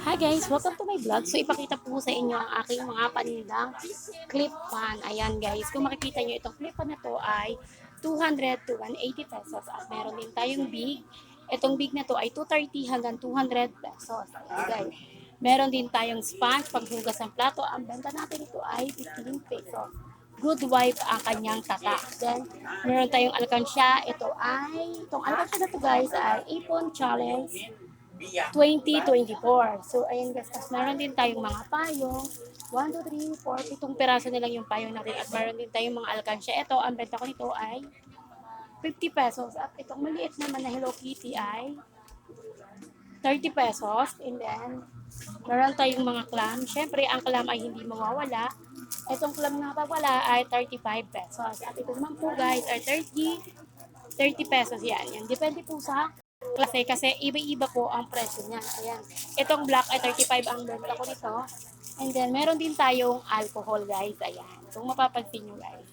Hi guys, welcome to my vlog. So ipakita po sa inyo ang aking mga panindang clip fan. Ayan guys, kung makikita nyo itong clip fan na to ay 200 to 180 pesos. At meron din tayong big. Itong big na to ay 230 hanggang 200 pesos. Ayan guys. Meron din tayong sponge paghugas ng plato. Ang benta natin ito ay 15 pesos. Good wife ang kanyang tata. Then, meron tayong alkansya. Itong alkansya na to guys ay Ipon Challenge 2024. So, ayan guys, tapos meron din tayong mga payong. 1, 2, 3, 4, 7 piraso na lang yung payong natin. At meron din tayong mga alkansya. Ito, ang benta ko nito ay 50 pesos. At itong maliit naman na Hello Kitty ay 30 pesos. And then, meron tayong mga clam. Siyempre, ang clam ay hindi mawawala. Itong clam na wala ay 35 pesos. At ito naman po guys ay 30 pesos yan. Yan. Depende po sa klase kasi iba-iba po ang presyo niyan. Ayan. Itong black ay 35 ang benta ko nito. And then, meron din tayong alcohol guys. Ayan. Kung mapapansin nyo guys.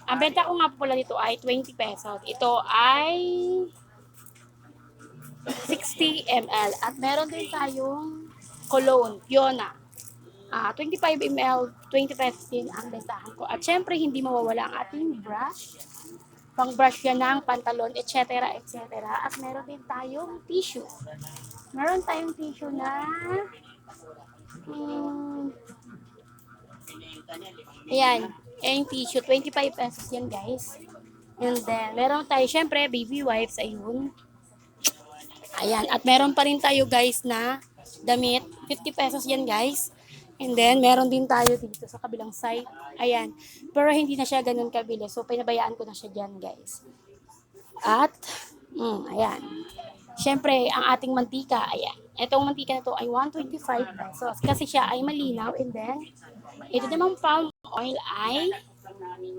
Ang benta ko nga po pala nito ay 20 pesos. Ito ay 60 ml. At meron din tayong cologne, Fiona. 25 ml, 20 pesos din ang bentahan ko. At syempre, hindi mawawala ang ating brush. Pang-brush yan ng pantalon, etc. etc. At meron din tayong tissue. Meron tayong tissue na ayan, yung tissue, 25 pesos yan guys. And then, meron tayo, syempre, baby wipes, ayun. Ayan, at meron pa rin tayo guys na damit, 50 pesos yan guys. And then, meron din tayo dito sa kabilang side. Ayan, pero hindi na siya ganun kabili. So, pinabayaan ko na siya dyan guys. At, ayan. Siyempre, ang ating mantika, ayan. Itong mantika na to ay 125 pesos kasi siya ay malinaw. And then, ito namang palm oil ay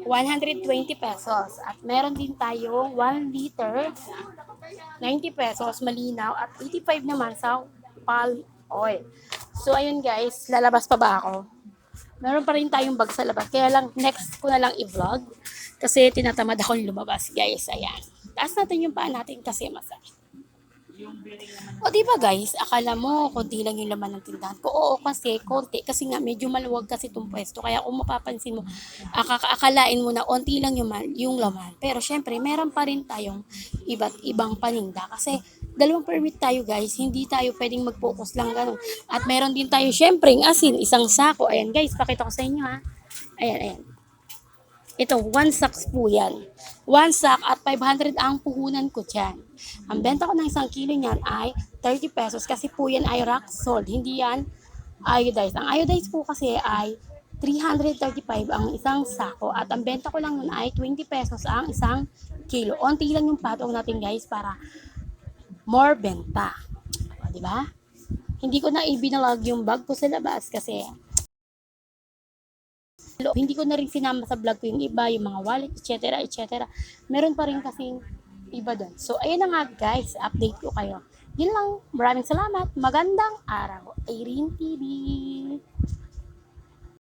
120 pesos. At meron din tayong 1 liter, 90 pesos, malinaw. At 85 naman sa palm oil. So, ayun guys, lalabas pa ba ako? Meron pa rin tayong bag sa labas. Kaya lang, next ko na lang i-vlog. Kasi tinatamad akong lumabas, guys. Ayan. Taas natin yung paa natin kasi masakit. O diba guys, akala mo konti lang yung laman ng tindahan ko. Oo kasi, konti. Kasi nga medyo maluwag kasi itong pwesto. Kaya kung mapapansin mo, akalain mo na onti lang yung laman. Pero syempre, meron pa rin tayong iba't ibang paninda. Kasi dalawang permit tayo guys. Hindi tayo pwedeng mag-focus lang ganun. At meron din tayo syempre asin, isang sako. Ayan guys, pakita ko sa inyo ha. Ayan, ayan. Ito, 1 sacks po yan. 1 sack at 500 ang puhunan ko dyan. Ang benta ko ng 1 kilo niyan ay 30 pesos kasi po yan ay rock salt. Hindi yan iodized. Ang iodized po kasi ay 335 ang isang sako at ang benta ko lang nun ay 20 pesos ang 1 kilo. Onti lang yung patong natin guys para more benta. O, diba? Hindi ko na ibinalag yung bag ko sa labas kasi hindi ko na rin sinama sa vlog ko yung iba, yung mga wallet, etc. etc. Meron pa rin kasing iba doon. So, ayun na nga guys, update ko kayo. Yun lang, maraming salamat. Magandang araw. Irene TV.